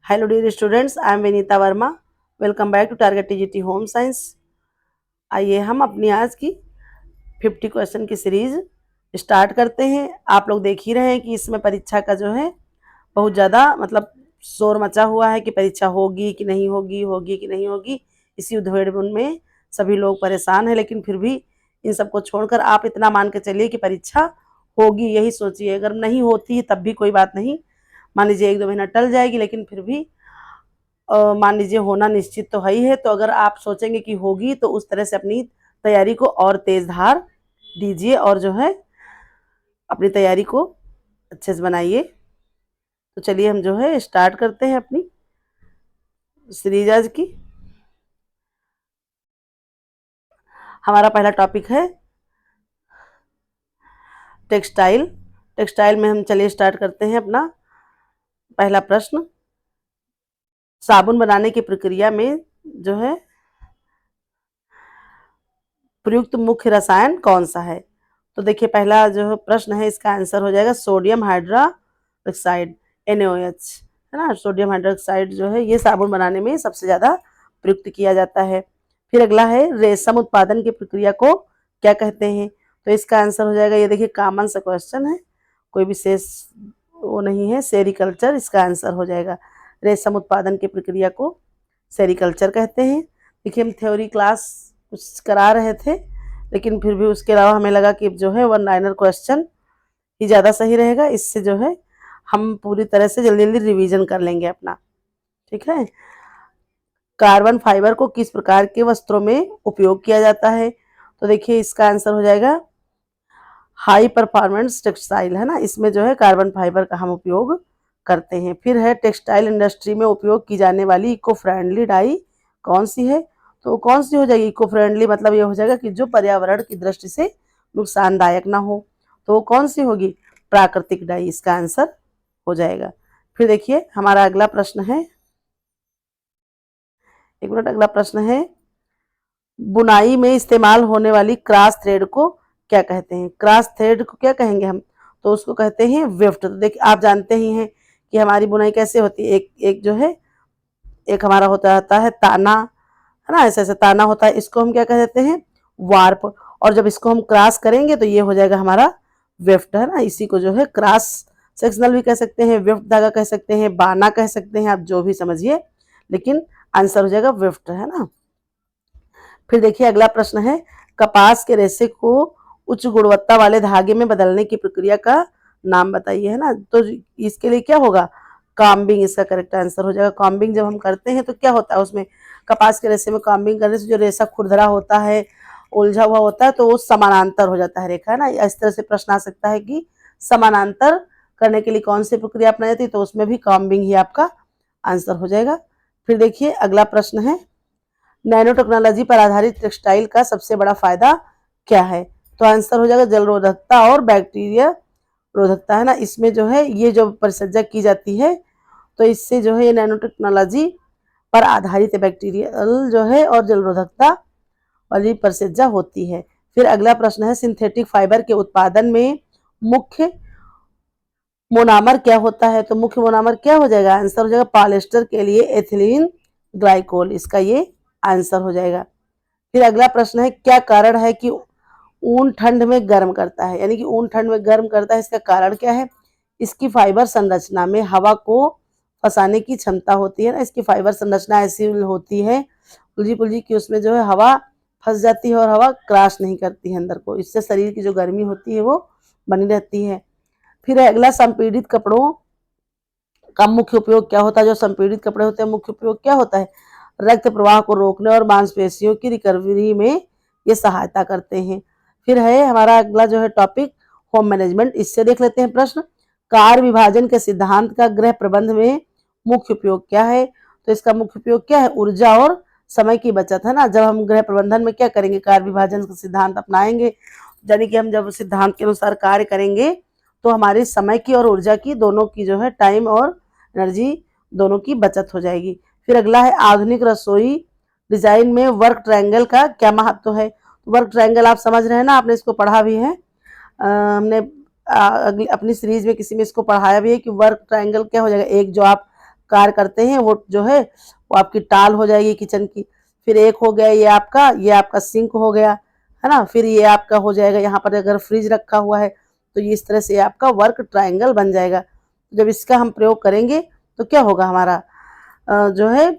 Hello dear students, I am Vinita Verma. Welcome back to Target TGT Home Science. आइए हम अपनी आज की 50 क्वेश्चन की सीरीज स्टार्ट करते हैं। आप लोग देख ही रहे हैं कि इसमें परीक्षा का जो है बहुत ज़्यादा मतलब शोर मचा हुआ है कि परीक्षा होगी कि नहीं होगी, होगी कि नहीं होगी। इसी उधेड़-बुन में सभी लोग परेशान हैं, लेकिन फिर भी इन सबको छोड़कर आप इतना मान के चलिए कि परीक्षा होगी, यही सोचिए। अगर नहीं होती तब भी कोई बात नहीं, मान लीजिए 1-2 महीना टल जाएगी, लेकिन फिर भी मान लीजिए होना निश्चित तो है ही है। तो अगर आप सोचेंगे कि होगी तो उस तरह से अपनी तैयारी को और तेज धार दीजिए और जो है अपनी तैयारी को अच्छे से बनाइए। तो चलिए हम जो है स्टार्ट करते हैं अपनी सीरीज आज की। हमारा पहला टॉपिक है टेक्सटाइल। टेक्सटाइल में हम चलिए स्टार्ट करते हैं अपना पहला प्रश्न। साबुन बनाने की प्रक्रिया में जो है प्रयुक्त मुख्य रसायन कौन सा है? तो देखिए पहला जो प्रश्न है इसका आंसर हो जाएगा सोडियम हाइड्रोक्साइड, NaOH, है ना। सोडियम हाइड्रोक्साइड जो है ये साबुन बनाने में सबसे ज्यादा प्रयुक्त किया जाता है। फिर अगला है रेशम उत्पादन की प्रक्रिया को क्या कहते हैं? तो इसका आंसर हो जाएगा, ये देखिए कॉमन सा क्वेश्चन है, कोई विशेष वो नहीं है, सेरिकल्चर इसका आंसर हो जाएगा। रेशम उत्पादन की प्रक्रिया को सेरिकल्चर कहते हैं। देखिए हम थ्योरी क्लास कुछ करा रहे थे, लेकिन फिर भी उसके अलावा हमें लगा कि जो है वन लाइनर क्वेश्चन ही ज़्यादा सही रहेगा। इससे जो है हम पूरी तरह से जल्दी जल्दी रिवीजन कर लेंगे अपना, ठीक है। कार्बन फाइबर को किस प्रकार के वस्त्रों में उपयोग किया जाता है? तो देखिए इसका आंसर हो जाएगा हाई परफॉर्मेंस टेक्सटाइल, है ना। इसमें जो है कार्बन फाइबर का हम उपयोग करते हैं। फिर है टेक्सटाइल इंडस्ट्री में उपयोग की जाने वाली इको फ्रेंडली डाई कौन सी है? तो कौन सी हो जाएगी इको फ्रेंडली, मतलब ये हो जाएगा कि जो पर्यावरण की दृष्टि से नुकसानदायक ना हो। तो वो कौन सी होगी? प्राकृतिक डाई इसका आंसर हो जाएगा। फिर देखिए हमारा अगला प्रश्न है, एक मिनट, अगला प्रश्न है बुनाई में इस्तेमाल होने वाली क्रॉस थ्रेड को क्या कहते हैं? क्रॉस थ्रेड को क्या कहेंगे हम? तो उसको कहते हैं वेफ्ट। तो देखिए आप जानते ही हैं कि हमारी बुनाई कैसे होती है, एक एक जो है एक हमारा होता है ताना, है ना, ऐसे ऐसे ताना होता है, इसको हम क्या कह देते हैं? वार्प। और जब इसको हम क्रॉस करेंगे तो ये हो जाएगा हमारा वेफ्ट, है ना। इसी को जो है क्रॉस सेक्शनल भी कह सकते हैं, वेफ्ट धागा कह सकते हैं, बाना कह सकते हैं, आप जो भी समझिए, लेकिन आंसर हो जाएगा वेफ्ट, है ना। फिर देखिए अगला प्रश्न है कपास के रेशे को उच्च गुणवत्ता वाले धागे में बदलने की प्रक्रिया का नाम बताइए, है ना। तो इसके लिए क्या होगा? कॉम्बिंग इसका करेक्ट आंसर हो जाएगा। कॉम्बिंग जब हम करते हैं तो क्या होता है उसमें, कपास के रेशे में कॉम्बिंग करने से जो रेशा खुरदरा होता है, उलझा हुआ होता है, तो वो समानांतर हो जाता है रेखा, है ना। इस तरह से प्रश्न आ सकता है कि समानांतर करने के लिए कौन सी प्रक्रिया अपनाई जाती है? तो उसमें भी कॉम्बिंग ही आपका आंसर हो जाएगा। फिर देखिए अगला प्रश्न है नैनो टेक्नोलॉजी पर आधारित टेक्सटाइल का सबसे बड़ा फायदा क्या है? तो आंसर हो जाएगा जल रोधकता और बैक्टीरिया रोधकता, है ना। इसमें जो है ये जो परिचर्या की जाती है तो इससे जो है ये नैनो टेक्नोलॉजी पर आधारित बैक्टीरियल जो है और जल रोधकता वाली परिचर्या होती है। फिर अगला प्रश्न है सिंथेटिक फाइबर के उत्पादन में मुख्य मोनोमर क्या होता है? तो मुख्य मोनोमर क्या हो जाएगा? आंसर हो जाएगा पॉलिएस्टर के लिए एथिलीन ग्लाइकोल, इसका ये आंसर हो जाएगा। फिर अगला प्रश्न है क्या कारण है कि ऊन ठंड में गर्म करता है? यानी कि ऊन ठंड में गर्म करता है, इसका कारण क्या है? इसकी फाइबर संरचना में हवा को फंसाने की क्षमता होती है ना। इसकी फाइबर संरचना ऐसी होती है उलझी पुलझी कि उसमें जो है हवा फंस जाती है और हवा क्रॉस नहीं करती है अंदर को, इससे शरीर की जो गर्मी होती है वो बनी रहती है। फिर अगला संपीड़ित कपड़ों का मुख्य उपयोग क्या होता है? जो संपीड़ित कपड़े होते हैं मुख्य उपयोग क्या होता है? रक्त प्रवाह को रोकने और मांसपेशियों की रिकवरी में ये सहायता करते हैं। फिर है हमारा अगला जो है टॉपिक होम मैनेजमेंट। इससे देख लेते हैं प्रश्न कार्य विभाजन के सिद्धांत का गृह प्रबंध में मुख्य उपयोग क्या है? तो इसका मुख्य उपयोग क्या है? ऊर्जा और समय की बचत, है ना। जब हम गृह प्रबंधन में क्या करेंगे? कार्य विभाजन का सिद्धांत अपनाएंगे, यानी कि हम जब सिद्धांत के अनुसार कार्य करेंगे तो हमारे समय की और ऊर्जा की दोनों की जो है टाइम और एनर्जी दोनों की बचत हो जाएगी। फिर अगला है आधुनिक रसोई डिजाइन में वर्क ट्रायंगल का क्या महत्व है? वर्क ट्रायंगल आप समझ रहे हैं ना, आपने इसको पढ़ा भी है, हमने अगली अपनी सीरीज में किसी में इसको पढ़ाया भी है कि वर्क ट्रायंगल क्या हो जाएगा? एक जो आप कार्य करते हैं वो जो है वो आपकी टाल हो जाएगी किचन की। फिर एक हो गया ये आपका सिंक हो गया, है ना। फिर ये आपका हो जाएगा, यहाँ पर अगर फ्रिज रखा हुआ है तो ये इस तरह से आपका वर्क ट्रायंगल बन जाएगा। जब इसका हम प्रयोग करेंगे तो क्या होगा, हमारा जो है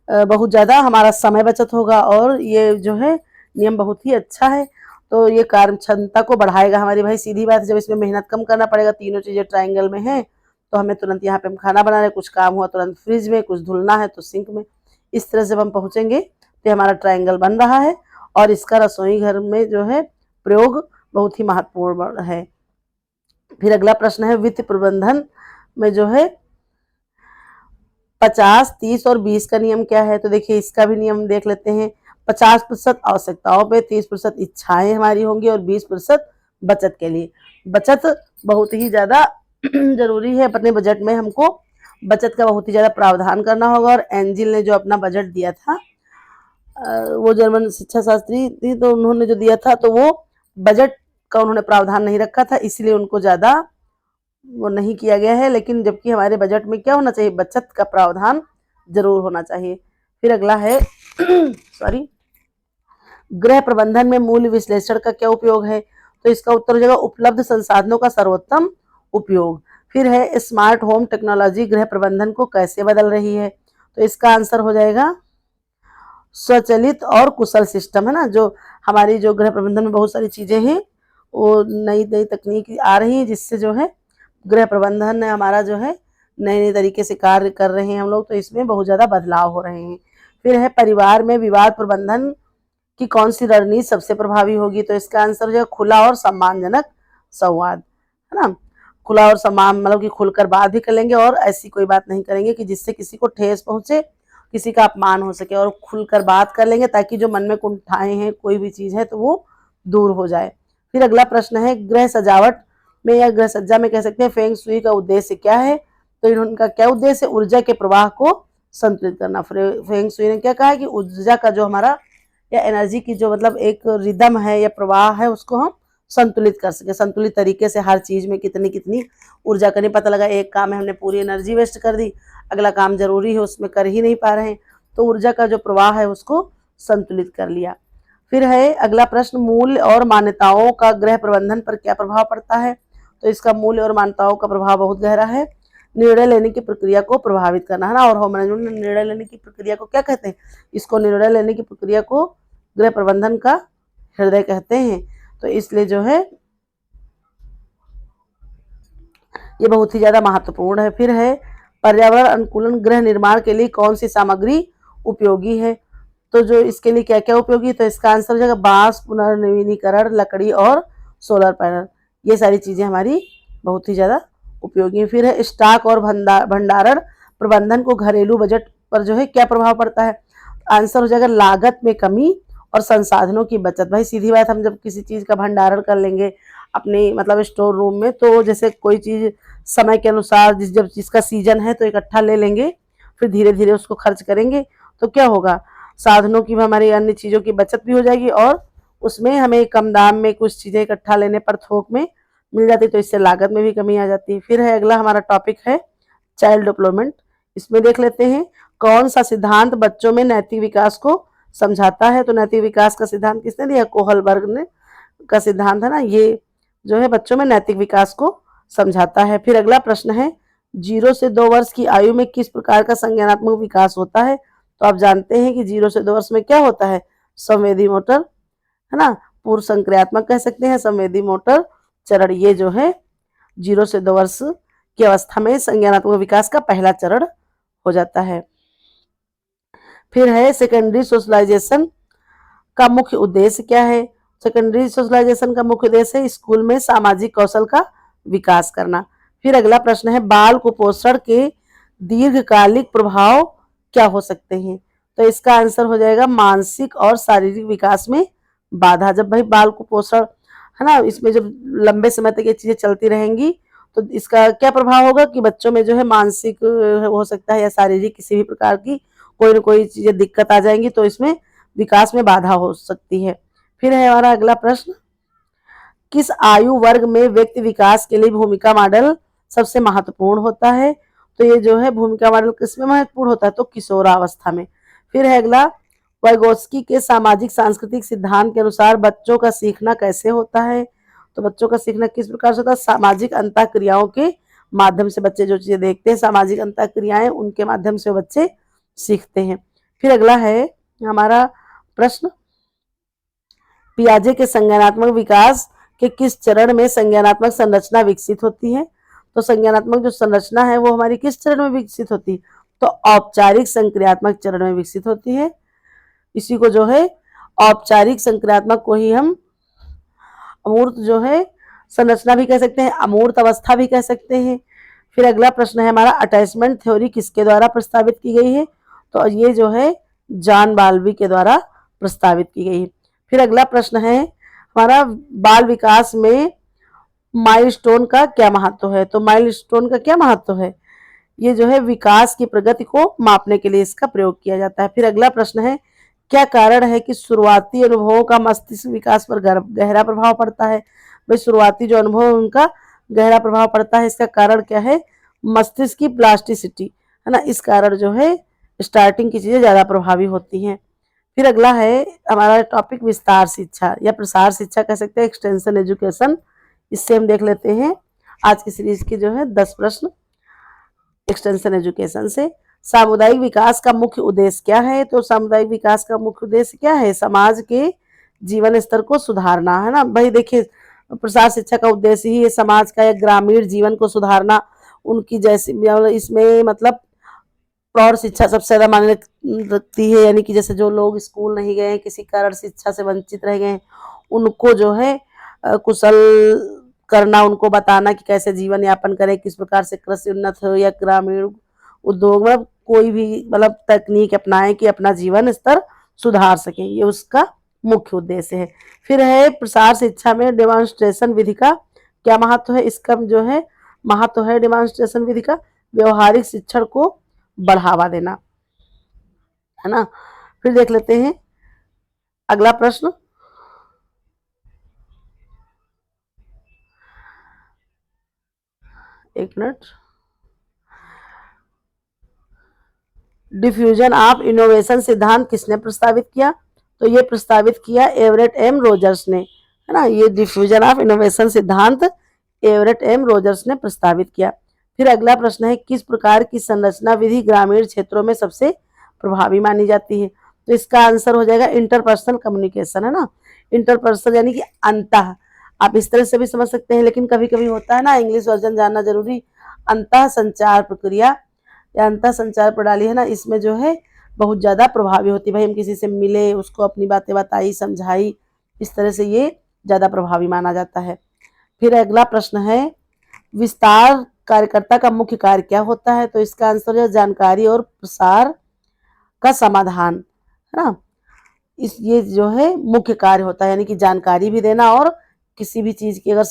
बहुत ज़्यादा हमारा समय बचत होगा, और ये जो है नियम बहुत ही अच्छा है। तो ये कार्य क्षमता को बढ़ाएगा हमारी, भाई सीधी बात है। जब इसमें मेहनत कम करना पड़ेगा, तीनों चीज़ें ट्रायंगल में हैं, तो हमें तुरंत यहाँ पे हम खाना बना रहे, कुछ काम हुआ तुरंत फ्रिज में, कुछ धुलना है तो सिंक में। इस तरह से हम पहुँचेंगे तो हमारा ट्रायंगल बन रहा है, और इसका रसोई घर में जो है प्रयोग बहुत ही महत्वपूर्ण है। फिर अगला प्रश्न है वित्त प्रबंधन में जो है 50, 30 और 20 का नियम क्या है। तो देखिए इसका भी नियम देख लेते हैं। 50% आवश्यकताओं पे, 30% इच्छाएं हमारी होंगी, और 20% बचत के लिए। बचत बहुत ही ज्यादा जरूरी है। अपने बजट में हमको बचत का बहुत ही ज्यादा प्रावधान करना होगा। और एंजिल ने जो अपना बजट दिया था, वो जर्मन शिक्षा शास्त्री थी, तो उन्होंने जो दिया था तो वो बजट का उन्होंने प्रावधान नहीं रखा था, इसलिए उनको ज्यादा वो नहीं किया गया है। लेकिन जबकि हमारे बजट में क्या होना चाहिए, बचत का प्रावधान जरूर होना चाहिए। फिर अगला है सॉरी, गृह प्रबंधन में मूल्य विश्लेषण का क्या उपयोग है। तो इसका उत्तर हो जाएगा उपलब्ध संसाधनों का सर्वोत्तम उपयोग। फिर है स्मार्ट होम टेक्नोलॉजी गृह प्रबंधन को कैसे बदल रही है। तो इसका आंसर हो जाएगा स्वचालित और कुशल सिस्टम, है ना। जो हमारी जो गृह प्रबंधन में बहुत सारी चीजें हैं, वो नई नई तकनीक आ रही है, जिससे जो है गृह प्रबंधन हमारा जो है नए नए तरीके से कार्य कर रहे हैं हम लोग, तो इसमें बहुत ज़्यादा बदलाव हो रहे हैं। फिर है परिवार में विवाद प्रबंधन की कौन सी रणनीति सबसे प्रभावी होगी। तो इसका आंसर जो है खुला और सम्मानजनक संवाद, है ना। खुला और सम्मान मतलब कि खुलकर बात भी कर लेंगे, और ऐसी कोई बात नहीं करेंगे कि जिससे किसी को ठेस पहुंचे, किसी का अपमान हो सके, और खुलकर बात कर लेंगे ताकि जो मन में कुंठाएं हैं, कोई भी चीज़ है तो वो दूर हो जाए। फिर अगला प्रश्न है गृह सजावट में या गृह सज्जा में कह सकते हैं फेंग शुई का उद्देश्य क्या है। तो इनका क्या उद्देश्य है, ऊर्जा के प्रवाह को संतुलित करना। फेंग शुई ने क्या कहा है कि ऊर्जा का जो हमारा या एनर्जी की जो मतलब एक रिदम है या प्रवाह है, उसको हम संतुलित कर सके। संतुलित तरीके से हर चीज में कितनी कितनी ऊर्जा करनी। पता लगा एक काम में हमने पूरी एनर्जी वेस्ट कर दी, अगला काम जरूरी है उसमें कर ही नहीं पा रहे हैं, तो ऊर्जा का जो प्रवाह है उसको संतुलित कर लिया। फिर है अगला प्रश्न मूल्य और मान्यताओं का गृह प्रबंधन पर क्या प्रभाव पड़ता है। तो इसका मूल्य और मान्यताओं का प्रभाव बहुत गहरा है। निर्णय लेने की प्रक्रिया को प्रभावित करना, है ना। और होम मैनेजमेंट में निर्णय लेने की प्रक्रिया को क्या कहते हैं, इसको निर्णय लेने की प्रक्रिया को गृह प्रबंधन का हृदय कहते हैं। तो इसलिए जो है ये बहुत ही ज्यादा महत्वपूर्ण है। फिर है पर्यावरण अनुकूलन गृह निर्माण के लिए कौन सी सामग्री उपयोगी है। तो जो इसके लिए क्या क्या उपयोगी, तो इसका आंसर हो जाएगा बांस, पुनर्नवीनीकरण, लकड़ी और सोलर पैनल। ये सारी चीजें हमारी बहुत ही ज्यादा उपयोगी है। फिर है स्टॉक और भंडारण प्रबंधन को घरेलू बजट पर जो है क्या प्रभाव पड़ता है। आंसर हो जाएगा लागत में कमी और संसाधनों की बचत। भाई सीधी बात, हम जब किसी चीज का भंडारण कर लेंगे अपने मतलब स्टोर रूम में, तो जैसे कोई चीज समय के अनुसार जब जिसका सीजन है तो इकट्ठा ले लेंगे, फिर धीरे धीरे उसको खर्च करेंगे, तो क्या होगा, साधनों की हमारी अन्य चीजों की बचत भी हो जाएगी, और उसमें हमें कम दाम में कुछ चीजें इकट्ठा लेने पर थोक में मिल जाती, तो इससे लागत में भी कमी आ जाती है। फिर है अगला हमारा टॉपिक है चाइल्ड डेवलपमेंट। इसमें देख लेते हैं कौन सा सिद्धांत बच्चों में नैतिक विकास को समझाता है। तो नैतिक विकास का सिद्धांत किसने दिया, कोहलबर्ग ने का सिद्धांत है ना, ये जो है बच्चों में नैतिक विकास को समझाता है। फिर अगला प्रश्न है 0 से 2 वर्ष की आयु में किस प्रकार का संज्ञानात्मक विकास होता है। तो आप जानते हैं कि 0 से 2 वर्ष में क्या होता है, संवेदी मोटर, है ना, पूर्व संक्रियात्मक कह सकते हैं, संवेदी मोटर चरण, ये जो है 0 से 2 वर्ष की अवस्था में संज्ञानात्मक विकास का पहला चरण हो जाता है। फिर है सेकेंडरी सोशलाइजेशन का मुख्य उद्देश्य क्या है। सेकेंडरी सोशलाइजेशन का मुख्य उद्देश्य है स्कूल में सामाजिक कौशल का विकास करना। फिर अगला प्रश्न है बाल कुपोषण के दीर्घकालिक प्रभाव क्या हो सकते हैं। तो इसका आंसर हो जाएगा मानसिक और शारीरिक विकास में बाधा। जब भाई बाल कुपोषण है ना, इसमें जब लंबे समय तक ये चीजें चलती रहेंगी तो इसका क्या प्रभाव होगा कि बच्चों में जो है मानसिक हो सकता है या शारीरिक किसी भी प्रकार की कोई ना कोई चीजें दिक्कत आ जाएंगी, तो इसमें विकास में बाधा हो सकती है। फिर है हमारा अगला प्रश्न किस आयु वर्ग में व्यक्ति विकास के लिए भूमिका मॉडल सबसे महत्वपूर्ण होता है। तो ये जो है भूमिका मॉडल किसमें महत्वपूर्ण होता है, तो किशोरावस्था में। फिर है अगला, वाइगोत्स्की के सामाजिक सांस्कृतिक सिद्धांत के अनुसार बच्चों का सीखना कैसे होता है, तो बच्चों का सीखना किस प्रकार से होता है, सामाजिक अंतःक्रियाओं के माध्यम से। बच्चे जो चीजें देखते हैं, सामाजिक अंतःक्रियाएं, उनके माध्यम से बच्चे सीखते हैं। फिर अगला है हमारा प्रश्न, पियाजे के संज्ञानात्मक विकास के किस चरण में संज्ञानात्मक संरचना विकसित होती है, तो संज्ञानात्मक जो संरचना है वो हमारी किस चरण में विकसित होती है, तो औपचारिक संक्रियात्मक चरण में विकसित होती है। इसी को जो है औपचारिक संक्रियात्मक को ही हम अमूर्त जो है संरचना भी कह सकते हैं, अमूर्त अवस्था भी कह सकते हैं। फिर अगला प्रश्न है हमारा, अटैचमेंट थ्योरी किसके द्वारा प्रस्तावित की गई है, तो ये जो है जॉन बाल्बी के द्वारा प्रस्तावित की गई है। फिर अगला प्रश्न है हमारा, बाल विकास में माइलस्टोन का क्या महत्व है, तो माइलस्टोन का क्या महत्व है, ये जो है विकास की प्रगति को मापने के लिए इसका प्रयोग किया जाता है। फिर अगला प्रश्न है, क्या कारण है कि शुरुआती अनुभवों का मस्तिष्क विकास पर गहरा प्रभाव पड़ता है, भाई शुरुआती जो अनुभव है उनका गहरा प्रभाव पड़ता है, इसका कारण क्या है, मस्तिष्क की प्लास्टिसिटी, है ना, इस कारण जो है स्टार्टिंग की चीजें ज्यादा प्रभावी होती हैं। फिर अगला है हमारा टॉपिक, विस्तार शिक्षा या प्रसार शिक्षा कह सकते हैं, एक्सटेंशन एजुकेशन। इससे हम देख लेते हैं आज की सीरीज के जो है 10 प्रश्न एक्सटेंशन एजुकेशन से। सामुदायिक विकास का मुख्य उद्देश्य क्या है, तो सामुदायिक विकास का मुख्य उद्देश्य क्या है, समाज के जीवन स्तर को सुधारना, है ना। भाई देखिए, प्रसार शिक्षा का उद्देश्य ही समाज का या ग्रामीण जीवन को सुधारना, उनकी जैसी इसमें मतलब प्रौढ़ शिक्षा सबसे ज्यादा मायने रखती है, यानी कि जैसे जो लोग स्कूल नहीं गए हैं, किसी कारण शिक्षा से वंचित रह गए हैं, उनको जो है कुशल करना, उनको बताना कि कैसे जीवन यापन करें, किस प्रकार से कृषि उन्नत हो या ग्रामीण उद्योग, मतलब कोई भी मतलब तकनीक अपनाएं कि अपना जीवन स्तर सुधार सकें, ये उसका मुख्य उद्देश्य है। फिर है प्रसार शिक्षा में डेमोन्स्ट्रेशन विधि का क्या महत्व है, इसका जो है महत्व है डेमोन्स्ट्रेशन विधि का व्यवहारिक शिक्षण को बढ़ावा देना, है ना। फिर देख लेते हैं अगला प्रश्न, एक मिनट, डिफ्यूजन ऑफ इनोवेशन सिद्धांत किसने प्रस्तावित किया, तो ये प्रस्तावित किया एवरेट एम रोजर्स ने, है ना। ये डिफ्यूजन ऑफ इनोवेशन सिद्धांत एवरेट एम रोजर्स ने प्रस्तावित किया। फिर अगला प्रश्न है, किस प्रकार की संरचना विधि ग्रामीण क्षेत्रों में सबसे प्रभावी मानी जाती है, तो इसका आंसर हो जाएगा इंटरपर्सनल कम्युनिकेशन, है ना। इंटरपर्सनल यानी कि अंतः, आप इस तरह से भी समझ सकते हैं, लेकिन कभी कभी होता है ना, इंग्लिश वर्जन जानना जरूरी, अंतः संचार प्रक्रिया या अंतः संचार प्रणाली, है ना, इसमें जो है बहुत ज्यादा प्रभावी होती है। भाई हम किसी से मिले, उसको अपनी बातें बताई, समझाई, इस तरह से ये ज्यादा प्रभावी माना जाता है। फिर अगला प्रश्न है, विस्तार कार्यकर्ता का मुख्य कार्य क्या होता है, तो इसका आंसर है जानकारी और प्रसार का समाधान, है ना। ये जो है मुख्य कार्य होता है, यानी कि जानकारी भी देना और किसी भी चीज की अगर